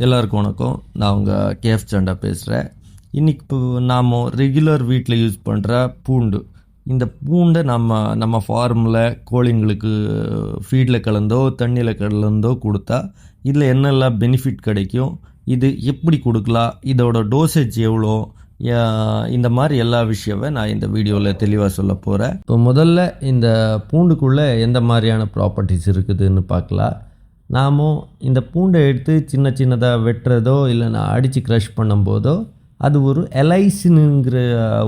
எல்லாருக்கும் வணக்கம். நான் உங்கள் கேஎஃப் சண்டா பேசுகிறேன். இன்றைக்கி இப்போ நாம் ரெகுலர் வீட்டில் யூஸ் பண்ணுற பூண்டு, இந்த பூண்டை நம்ம ஃபார்மில் கோழிங்களுக்கு ஃபீடில் கலந்தோ தண்ணியில் கலந்தோ கொடுத்தா இதில் என்னெல்லாம் பெனிஃபிட் கிடைக்கும், இது எப்படி கொடுக்கலாம், இதோட டோசேஜ் எவ்வளோ, இந்த மாதிரி எல்லா விஷயவை நான் இந்த வீடியோவில் தெளிவாக சொல்ல போகிறேன். இப்போ முதல்ல இந்த பூண்டுக்குள்ளே எந்த மாதிரியான ப்ராப்பர்ட்டிஸ் இருக்குதுன்னு பார்க்கலாம். நாமும் இந்த பூண்டை எடுத்து சின்ன சின்னதாக வெட்டுறதோ இல்லைன்னா அடித்து க்ரஷ் பண்ணும்போதோ அது ஒரு எலைசினுங்கிற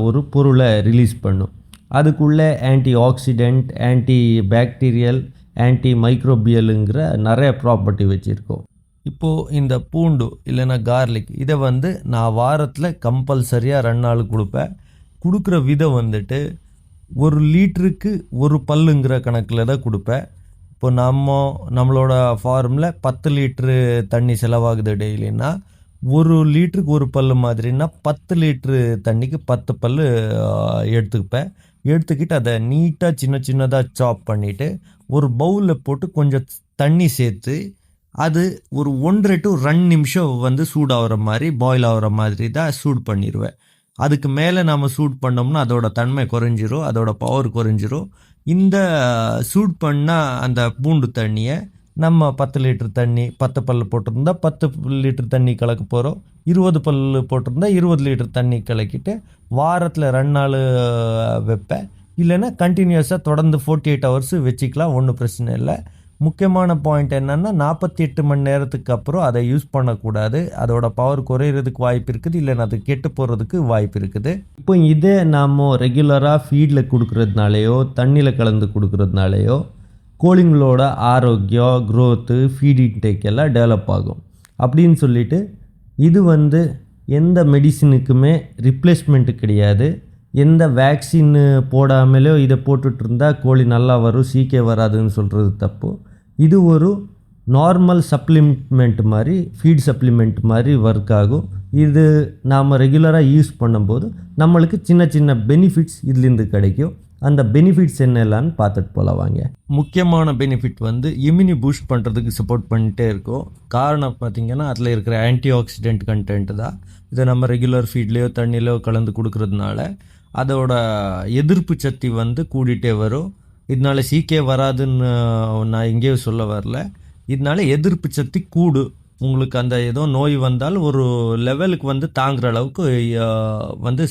ஒரு பொருளை ரிலீஸ் பண்ணும். அதுக்குள்ளே ஆன்டி ஆக்சிடெண்ட், ஆன்டி பாக்டீரியல், ஆன்டி மைக்ரோபியலுங்கிற நிறைய ப்ராப்பர்ட்டி வச்சுருக்கோம். இப்போது இந்த பூண்டு இல்லைன்னா கார்லிக் இதை நான் வாரத்தில் கம்பல்சரியாக 2 நாள் கொடுப்பேன். கொடுக்குற விதம் ஒரு லிட்டருக்கு ஒரு பல்லுங்கிற கணக்கில் தான் கொடுப்பேன். இப்போ நம்மளோட ஃபார்மில் 10 லிட்ரு தண்ணி செலவாகுது டெய்லின்னா, ஒரு லிட்டருக்கு ஒரு பல் மாதிரின்னா 10 லிட்ரு தண்ணிக்கு 10 பல் எடுத்துக்கிட்டு அதை நீட்டாக சின்ன சின்னதாக சாப் பண்ணிவிட்டு ஒரு பவுலில் போட்டு கொஞ்சம் தண்ணி சேர்த்து அது ஒரு 1.5 to 2 நிமிஷம் சூடாகிற மாதிரி, பாயில் ஆகிற மாதிரி தான் சூடு பண்ணிடுவேன். அதுக்கு மேலே நம்ம சூட் பண்ணோம்னா அதோட தன்மை குறைஞ்சிரும், அதோட பவர் குறைஞ்சிரும். இந்த சூட் பண்ணால் அந்த பூண்டு தண்ணியை நம்ம 10 லிட்டர் தண்ணி, 10 பல் போட்டிருந்தா 10 லிட்டர் தண்ணி கலக்க போகிறோம். 20 பல் போட்டிருந்தா 20 லிட்டர் தண்ணி கலக்கிட்டு வாரத்தில் 2 நாள் வைப்பேன். இல்லைன்னா கண்டினியூஸாக தொடர்ந்து 48 ஹவர்ஸ் வச்சுக்கலாம், ஒன்றும் பிரச்சனை இல்லை. முக்கியமான பாயிண்ட் என்னென்னா 48 மணி நேரத்துக்கு அப்புறம் அதை யூஸ் பண்ணக்கூடாது. அதோட பவர் குறையிறதுக்கு வாய்ப்பு இருக்குது, இல்லைன்னா அது கெட்டு போகிறதுக்கு வாய்ப்பு இருக்குது. இப்போ இதே நாம் ரெகுலராக ஃபீடில் கொடுக்குறதுனாலையோ தண்ணியில் கலந்து கொடுக்குறதுனாலையோ கோழிங்களோட ஆரோக்கியம், க்ரோத்து, ஃபீட் இன்டேக் எல்லாம் டெவலப் ஆகும். அப்படின்னு சொல்லிட்டு இது எந்த மெடிசினுக்குமே ரிப்ளேஸ்மெண்ட்டு கிடையாது. எந்த வேக்சின் போடாமலோ இதை போட்டுட்டு இருந்தால் கோழி நல்லா வரும், சீக்கிரம் வராதுன்னு சொல்கிறது தப்பு. இது ஒரு நார்மல் சப்ளிமெண்ட் மாதிரி, ஃபீட் சப்ளிமெண்ட் மாதிரி ஒர்க் ஆகும். இது நாம் ரெகுலராக யூஸ் பண்ணும்போது நம்மளுக்கு சின்ன சின்ன பெனிஃபிட்ஸ் இதுலேருந்து கிடைக்கும். அந்த பெனிஃபிட்ஸ் என்னெல்லான்னு பார்த்துட்டு போகலாம் வாங்க. முக்கியமான பெனிஃபிட் இம்யூனி பூஸ்ட் பண்ணுறதுக்கு சப்போர்ட் பண்ணிகிட்டே இருக்கும். காரணம் பார்த்திங்கன்னா அதில் இருக்கிற ஆன்டி ஆக்சிடெண்ட் கண்டென்ட் தான். இதை நம்ம ரெகுலர் ஃபீட்லேயோ தண்ணியிலையோ கலந்து கொடுக்கறதுனால அதோட எதிர்ப்பு சக்தி கூடிகிட்டே வரும். இதனால சீக்கே வராதுன்னு நான் எங்கேயும் சொல்ல வரல. இதனால எதிர்ப்பு சக்தி கூடு. உங்களுக்கு அந்த ஏதோ நோய் வந்தால் ஒரு லெவலுக்கு தாங்குற அளவுக்கு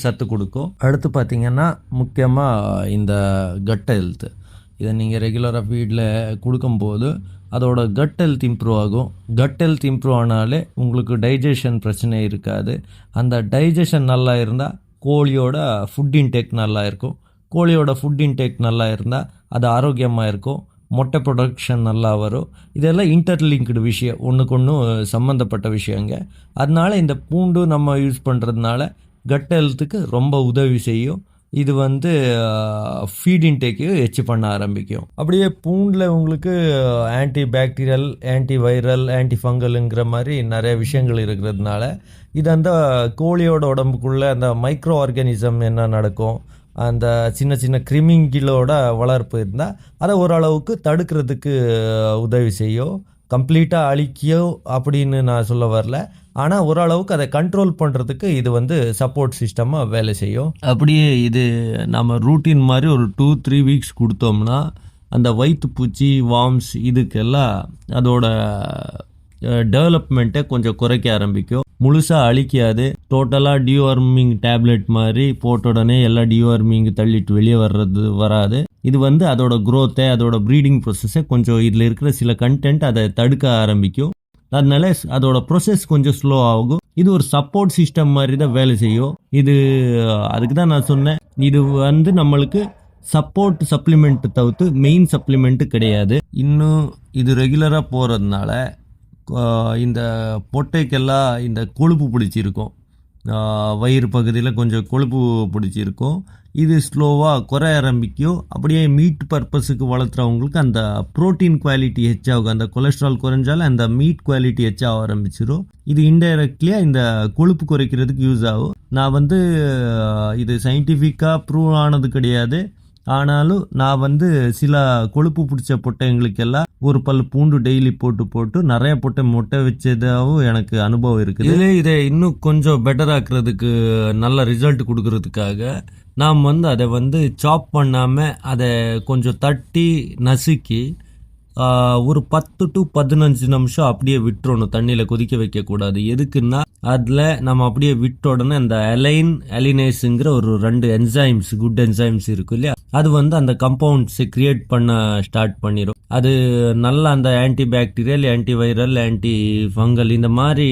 சத்து கொடுக்கும். அடுத்து பார்த்திங்கன்னா முக்கியமாக இந்த கட் ஹெல்த்து, இதை நீங்கள் ரெகுலராக ஃபீடில் கொடுக்கும்போது அதோட கட் ஹெல்த் இம்ப்ரூவ் ஆகும். கட் ஹெல்த் இம்ப்ரூவ் ஆனாலே உங்களுக்கு டைஜஷன் பிரச்சனை இருக்காது. அந்த டைஜஷன் நல்லா இருந்தால் கோழியோட ஃபுட் இன்டேக் நல்லா இருக்கும். கோழியோட ஃபுட் இன்டேக் நல்லா இருந்தால் அது ஆரோக்கியமாக இருக்கும். மொட்டை ப்ரொடக்ஷன் நல்லா வரும். இதெல்லாம் இன்டர்லிங்க்டு விஷயம், ஒன்றுக்கு ஒன்று சம்மந்தப்பட்ட விஷயங்க. அதனால் இந்த பூண்டு நம்ம யூஸ் பண்ணுறதுனால கட் ஹெல்த்துக்கு ரொம்ப உதவி செய்யும். இது ஃபீட் இன்டேக்கையும் எச்சு பண்ண ஆரம்பிக்கும். அப்படியே பூண்டில் உங்களுக்கு ஆன்டி பாக்டீரியல், ஆன்டி வைரல், ஆன்டி ஃபங்கலுங்கிற மாதிரி நிறைய விஷயங்கள் இருக்கிறதுனால இது அந்த கோழியோட உடம்புக்குள்ளே அந்த மைக்ரோ ஆர்கானிசம் என்ன நடக்கும், அந்த சின்ன சின்ன கிருமிங்களோட வளர்ப்பு இருந்தால் அதை ஓரளவுக்கு தடுக்கிறதுக்கு உதவி செய்யும். கம்ப்ளீட்டாக அழிக்கியோ அப்படின்னு நான் சொல்ல வரல, ஆனால் ஓரளவுக்கு அதை கண்ட்ரோல் பண்ணுறதுக்கு இது சப்போர்ட் சிஸ்டமாக வேலை செய்யும். அப்படியே இது நம்ம ரூட்டீன் மாதிரி ஒரு 2-3 வீக்ஸ் கொடுத்தோம்னா அந்த வயிற்றுப்பூச்சி, வார்ம்ஸ் இதுக்கெல்லாம் அதோட டெவலப்மெண்ட்டை கொஞ்சம் குறைக்க ஆரம்பிக்கும். முழுசாக அழிக்காது. டோட்டலாக டிவார்மிங் டேப்லெட் மாதிரி போட்ட உடனே எல்லாம் டிவார்மிங் தள்ளிட்டு வெளியே வராது. இது அதோட க்ரோத்தை, அதோட ப்ரீடிங் ப்ரொசஸை கொஞ்சம் இதில் இருக்கிற சில கண்டென்ட் அதை தடுக்க ஆரம்பிக்கும். அதனால அதோட ப்ரொசஸ் கொஞ்சம் ஸ்லோ ஆகும். இது ஒரு சப்போர்ட் சிஸ்டம் மாதிரி தான் வேலை செய்யும். இது அதுக்கு தான் நான் சொன்னேன், இது நம்மளுக்கு சப்போர்ட் சப்ளிமெண்ட் தவிர்த்து மெயின் சப்ளிமெண்ட்டு கிடையாது. இன்னும் இது ரெகுலராக போகிறதுனால இந்த பொட்டைக்கெல்லாம் இந்த கொழுப்பு பிடிச்சிருக்கும், வயிறு பகுதியில் கொஞ்சம் கொழுப்பு பிடிச்சிருக்கும். இது ஸ்லோவாக குறைய ஆரம்பிக்கும். அப்படியே மீட் பர்பஸுக்கு வளர்த்துறவங்களுக்கு அந்த ப்ரோட்டீன் குவாலிட்டி ஹெச்சாகும். அந்த கொலஸ்ட்ரால் குறைஞ்சாலும் அந்த மீட் குவாலிட்டி ஹெச்சாக ஆரம்பிச்சிடும். இது இன்டைரக்ட்லியாக இந்த கொழுப்பு குறைக்கிறதுக்கு யூஸ் ஆகும். நான் இது சயின்டிஃபிக்காக ப்ரூவ் ஆனது கிடையாது. ஆனாலும் நான் வந்து சில கொழுப்பு பிடிச்ச பொட்டைங்களுக்கெல்லாம் ஒரு பல் பூண்டு டெய்லி போட்டு நிறைய முட்டை வச்சதாகவும் எனக்கு அனுபவம் இருக்குது. இதுல இதை இன்னும் கொஞ்சம் பெட்டர் ஆக்குறதுக்கு நல்ல ரிசல்ட் கொடுக்கறதுக்காக நாம் வந்து அதை வந்து சாப் பண்ணாம அதை கொஞ்சம் தட்டி நசுக்கி ஒரு 10 to 15 நிமிஷம் அப்படியே விட்டுறணும். தண்ணியில் கொதிக்க வைக்கக்கூடாது. எதுக்குன்னா அதில் நம்ம அப்படியே விட்ட உடனே அந்த அலினேஸுங்கிற ஒரு 2 என்சைம்ஸ், குட் என்சைம்ஸ் இருக்கு இல்லையா, அது வந்து அந்த கம்பவுண்ட்ஸை கிரியேட் பண்ண ஸ்டார்ட் பண்ணிடும். அது நல்லா அந்த anti bacterial, antiviral, anti fungal இந்த மாதிரி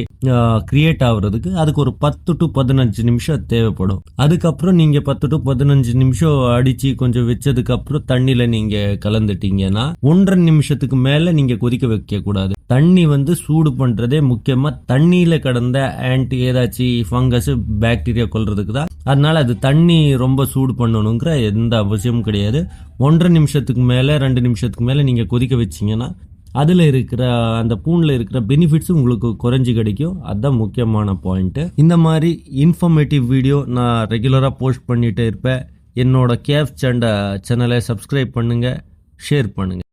கிரியேட் ஆகுறதுக்கு அதுக்கு ஒரு 10 to 15 நிமிஷம் தேவைப்படும். அதுக்கப்புறம் நீங்கள் 10 to 15 நிமிஷம் அடித்து கொஞ்சம் வச்சதுக்கு அப்புறம் தண்ணியில் நீங்கள் கலந்துட்டீங்கன்னா 1.5 நிமிஷத்துக்கு மேலே நீங்கள் கொதிக்க வைக்க கூடாது. தண்ணி வந்து சூடு பண்ணுறதே முக்கியமாக தண்ணியில் கடந்த ஆன்டி ஏதாச்சும் ஃபங்கஸ், பாக்டீரியா கொல்றதுக்கு தான். அதனால அது தண்ணி ரொம்ப சூடு பண்ணணுங்கிற எந்த அவசியமும் கிடையாது. 1.5 நிமிஷத்துக்கு மேலே 2 நிமிஷத்துக்கு மேலே நீங்கள் கொதிக்க வச்சிங்கன்னா அதில் இருக்கிற அந்த பூனில் இருக்கிற பெனிஃபிட்ஸ் உங்களுக்கு குறைஞ்சி கிடைக்கும். அதுதான் முக்கியமான பாயிண்ட்டு. இந்த மாதிரி இன்ஃபர்மேட்டிவ் வீடியோ நான் ரெகுலராக போஸ்ட் பண்ணிகிட்டே இருப்பேன். என்னோட கேஃப் சண்டா சேனலை சப்ஸ்கிரைப் பண்ணுங்கள், ஷேர் பண்ணுங்கள்.